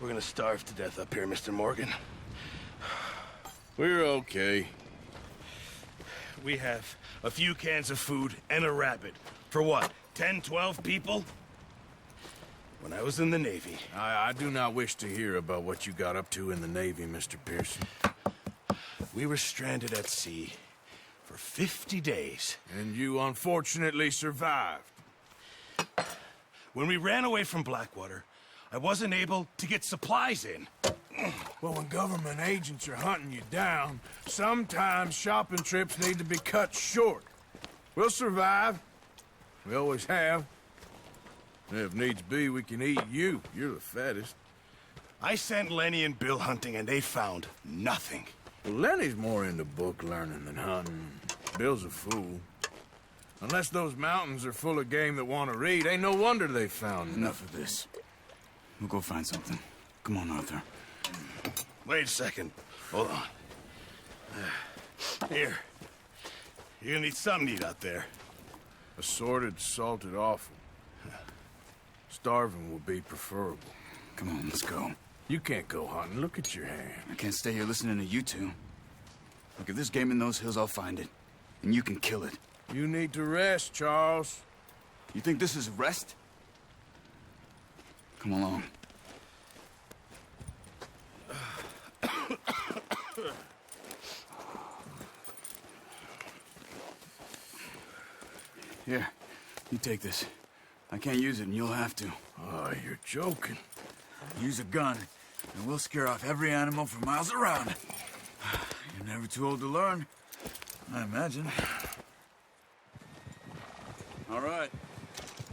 We're gonna starve to death up here, Mr. Morgan. We're okay. We have a few cans of food and a rabbit. For what, 10, 12 people? When I was in the Navy... I do not wish to hear about what you got up to in the Navy, Mr. Pearson. We were stranded at sea for 50 days. And you unfortunately survived. When we ran away from Blackwater, I wasn't able to get supplies in. Well, when government agents are hunting you down, sometimes shopping trips need to be cut short. We'll survive. We always have. And if needs be, we can eat you. You're the fattest. I sent Lenny and Bill hunting, and they found nothing. Well, Lenny's more into book learning than hunting. Bill's a fool. Unless those mountains are full of game that want to read, ain't no wonder they found Enough of this. We'll go find something. Come on, Arthur. Wait a second. Hold on. Here. You're gonna need something to eat out there. Assorted, salted offal. Starving would be preferable. Come on, let's go. You can't go hunting. Look at your hand. I can't stay here listening to you two. Look, if there's game in those hills, I'll find it. And you can kill it. You need to rest, Charles. You think this is rest? Come along. Here, you take this. I can't use it, and you'll have to. Oh, you're joking. Use a gun, and we'll scare off every animal for miles around. You're never too old to learn, I imagine. All right,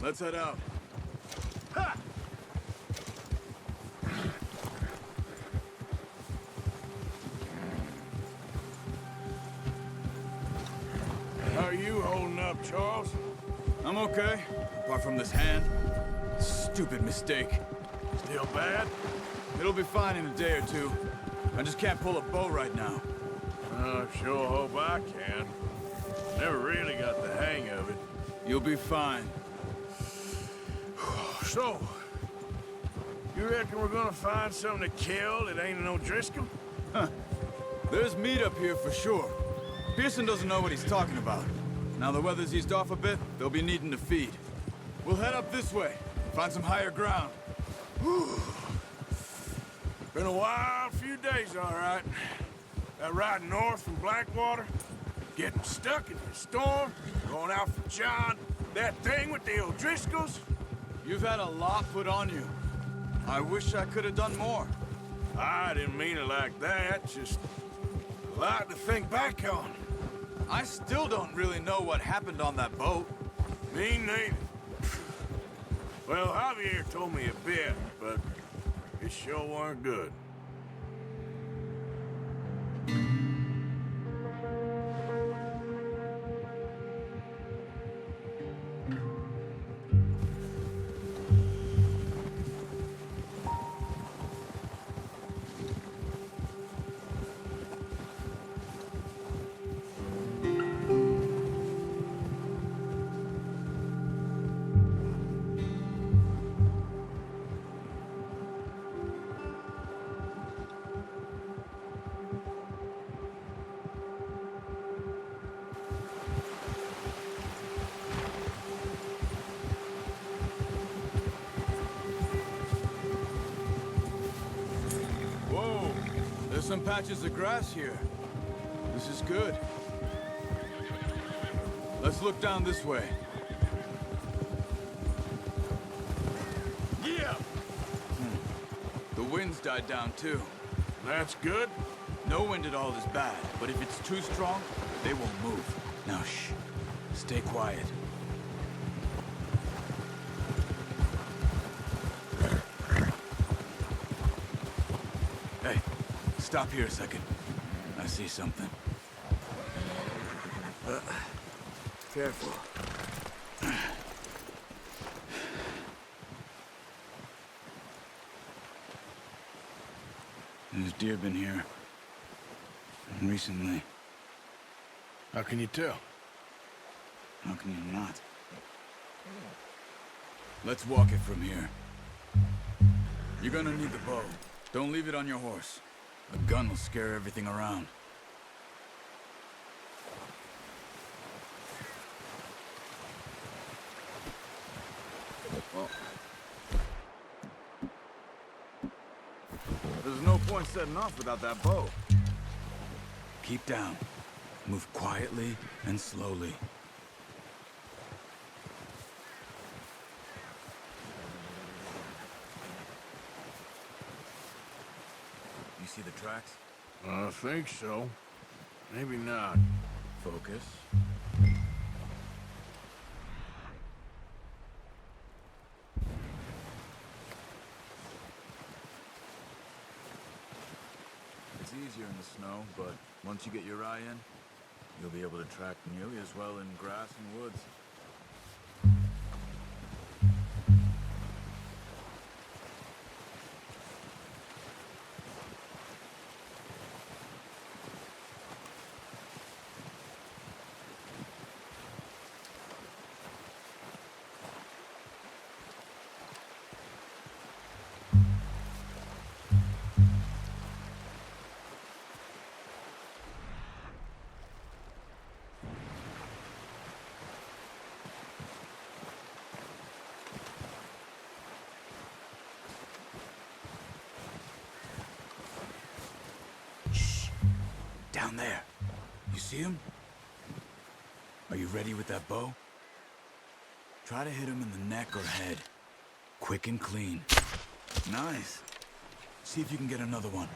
let's head out. Ha! How are you holding up, Charles? I'm okay, apart from this hand. Stupid mistake. Still bad? It'll be fine in a day or two. I just can't pull a bow right now. I sure hope I can. Never really got the hang of it. You'll be fine. So, you reckon we're gonna find something to kill that ain't no Driscoll? Huh. There's meat up here for sure. Pearson doesn't know what he's talking about. Now the weather's eased off a bit, they'll be needing to feed. We'll head up this way, find some higher ground. Been a wild few days, all right. That ride north from Blackwater, getting stuck in the storm, going out for John, that thing with the O'Driscolls. You've had a lot put on you. I wish I could have done more. I didn't mean it like that, just a lot to think back on. I still don't really know what happened on that boat. Me neither. Well, Javier told me a bit, but it sure weren't good. There's some patches of grass here. This is good. Let's look down this way. Yeah! The wind's died down too. That's good. No wind at all is bad, but if it's too strong, they won't move. Now shh. Stay quiet. Hey, stop here a second. I see something. Careful. There's deer been here. Recently. How can you tell? How can you not? Let's walk it from here. You're gonna need the bow. Don't leave it on your horse. A gun will scare everything around. Well, there's no point setting off without that bow. Keep down. Move quietly and slowly. You see the tracks? I think so. Maybe not. Focus. It's easier in the snow, but once you get your eye in, you'll be able to track nearly as well in grass and woods. Down there. You see him? Are you ready with that bow? Try to hit him in the neck or head. Quick and clean. Nice. See if you can get another one.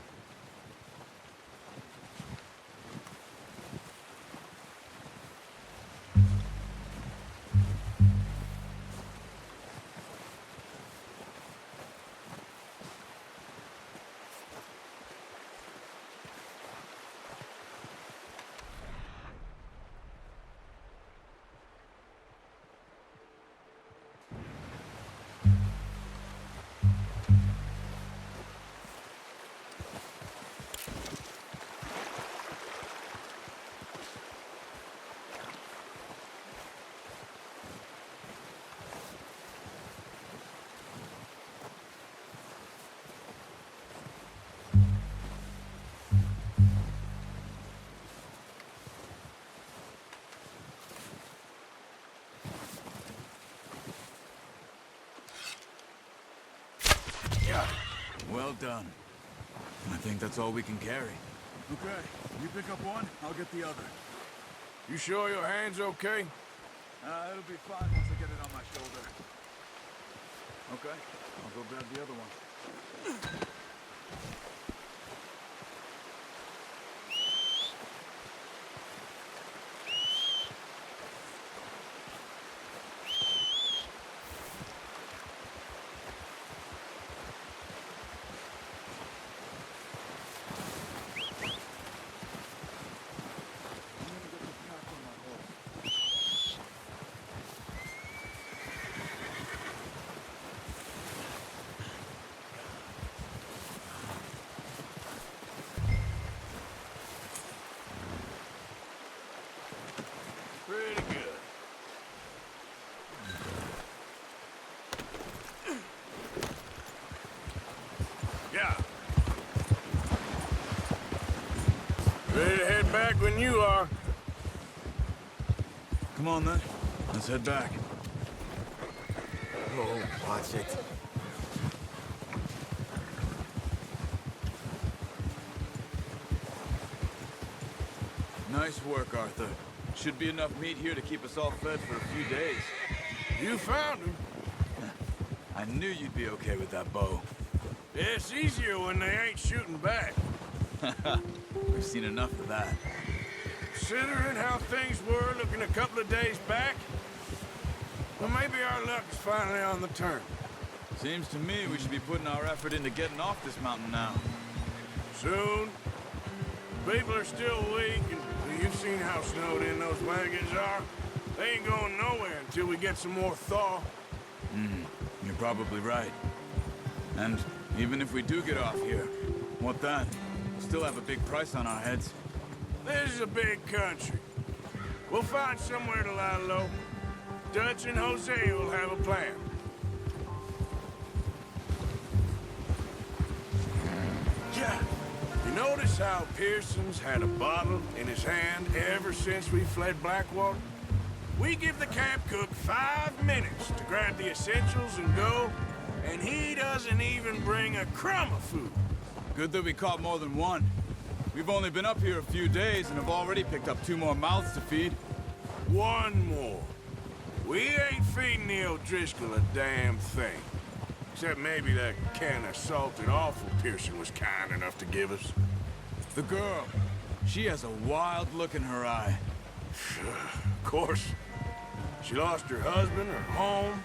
Well done. I think that's all we can carry. Okay, you pick up one, I'll get the other. You sure your hand's okay? It'll be fine once I get it on my shoulder. Okay, I'll go grab the other one. Pretty good. Yeah. Ready to head back when you are. Come on then, let's head back. Oh, watch it. Nice work, Arthur. Should be enough meat here to keep us all fed for a few days. You found him. I knew you'd be okay with that bow. It's easier when they ain't shooting back. We've seen enough of that. Considering how things were looking a couple of days back, well, maybe our luck's finally on the turn. Seems to me we should be putting our effort into getting off this mountain now. Soon. People are still weak, and you've seen how snowed in those wagons are. They ain't going nowhere until we get some more thaw. You're probably right. And even if we do get off here, what then? We'll still have a big price on our heads. This is a big country. We'll find somewhere to lie low. Dutch and Jose will have a plan. notice how Pearson's had a bottle in his hand ever since we fled Blackwater? We give the camp cook 5 minutes to grab the essentials and go, and he doesn't even bring a crumb of food. Good that we caught more than one. We've only been up here a few days and have already picked up 2 more mouths to feed. One more. We ain't feeding the O'Driscoll a damn thing. Except maybe that can of salted offal Pearson was kind enough to give us. The girl, she has a wild look in her eye. Of course. She lost her husband, her home,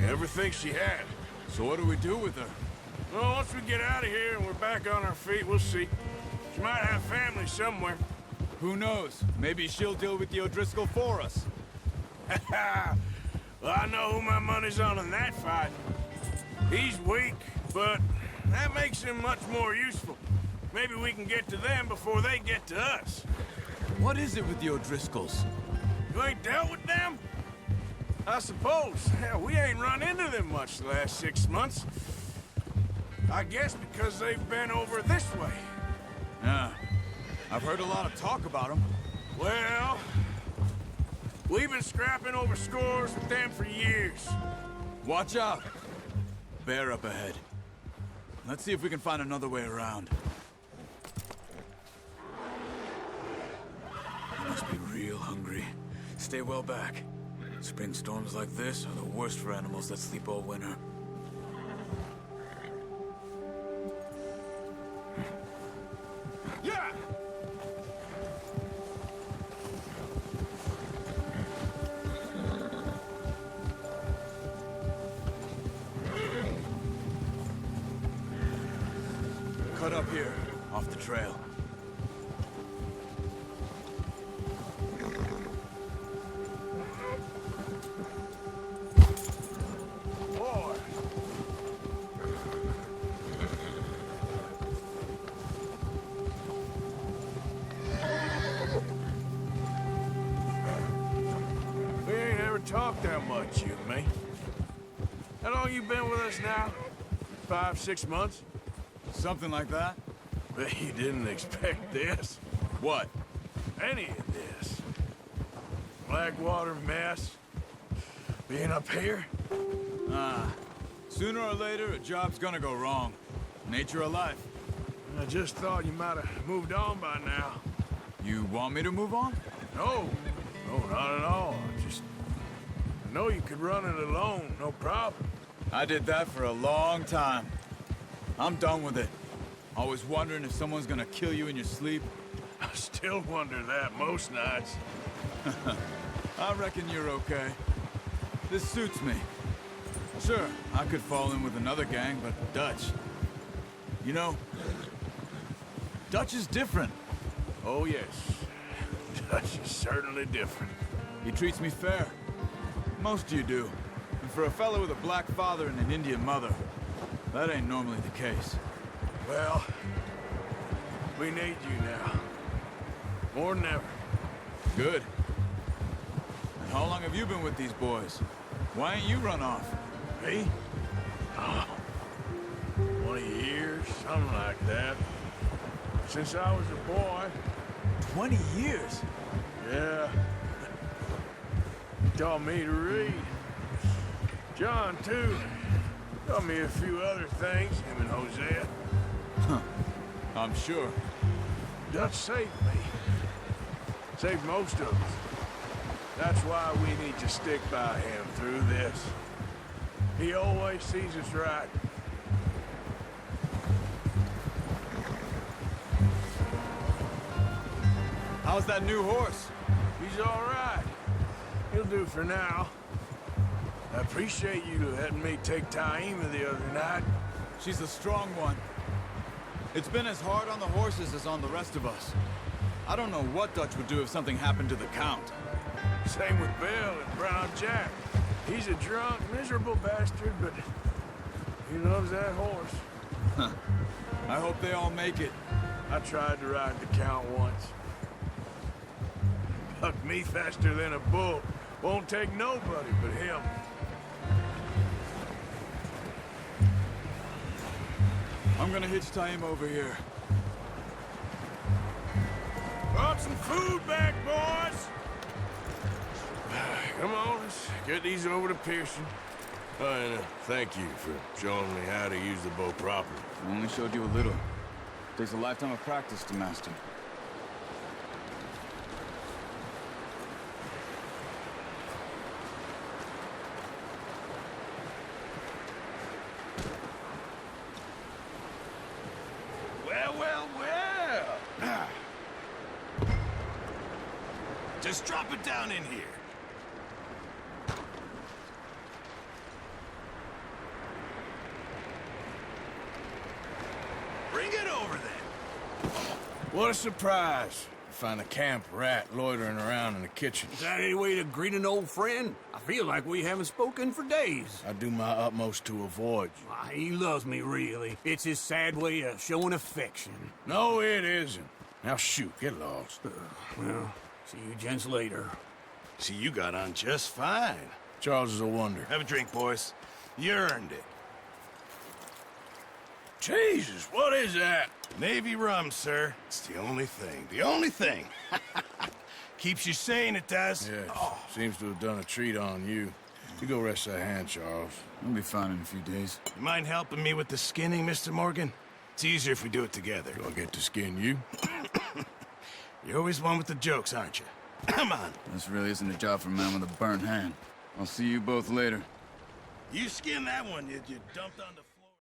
everything she had. So what do we do with her? Well, once we get out of here and we're back on our feet, we'll see. She might have family somewhere. Who knows? Maybe she'll deal with the O'Driscoll for us. Well, I know who my money's on in that fight. He's weak, but that makes him much more useful. Maybe we can get to them before they get to us. What is it with the O'Driscolls? You ain't dealt with them? I suppose. Hell, we ain't run into them much the last 6 months. I guess because they've been over this way. Yeah. I've heard a lot of talk about them. Well, we've been scrapping over scores with them for years. Watch out! Bear up ahead. Let's see if we can find another way around. You must be real hungry. Stay well back. Spring storms like this are the worst for animals that sleep all winter. Yeah! Cut up here, off the trail. Boy! We ain't ever talked that much, you and me. How long you been with us now? 5, 6 months? Something like that? Bet you didn't expect this. What? Any of this. Blackwater mess. Being up here? Sooner or later, a job's gonna go wrong. Nature of life. I just thought you might have moved on by now. You want me to move on? No, not at all. I know you could run it alone, no problem. I did that for a long time. I'm done with it. Always wondering if someone's gonna kill you in your sleep. I still wonder that most nights. I reckon you're okay. This suits me. Sure, I could fall in with another gang, but Dutch... You know, Dutch is different. Oh, yes. Dutch is certainly different. He treats me fair. Most of you do. And for a fellow with a black father and an Indian mother, that ain't normally the case. Well, we need you now. More than ever. Good. And how long have you been with these boys? Why ain't you run off? Me? Oh, 20 years, something like that. Since I was a boy. 20 years? Yeah. He taught me to read. John, too. Taught me a few other things, him and Hosea. Huh. I'm sure. Dutch saved me. Saved most of us. That's why we need to stick by him through this. He always sees us right. How's that new horse? He's all right. He'll do for now. I appreciate you letting me take Taima the other night. She's a strong one. It's been as hard on the horses as on the rest of us. I don't know what Dutch would do if something happened to the Count. Same with Bill and Brown Jack. He's a drunk, miserable bastard, but he loves that horse. I hope they all make it. I tried to ride the Count once. Bucked me faster than a bull. Won't take nobody but him. I'm gonna hitch Taima over here. brought some food back, boys. Come on, let's get these over to Pearson. Oh, and thank you for showing me how to use the bow properly. I only showed you a little. Takes a lifetime of practice to master. Well. Just drop it down in here. Bring it over then. What a surprise. Find a camp rat loitering around in the kitchen. Is that any way to greet an old friend? I feel like we haven't spoken for days. I do my utmost to avoid you. Why, he loves me, really. It's his sad way of showing affection. No, it isn't. Now shoot, get lost. Well, see you gents later. See, you got on just fine. Charles is a wonder. Have a drink, boys. You earned it. Jesus, what is that? Navy rum, sir. It's the only thing. The only thing. Keeps you sane, it does. Yes, seems to have done a treat on you. You go rest that hand, Charles. I'll be fine in a few days. You mind helping me with the skinning, Mr. Morgan? It's easier if we do it together. Do I get to skin you? You're always one with the jokes, aren't you? Come on. This really isn't a job for a man with a burnt hand. I'll see you both later. You skin that one you dumped on the...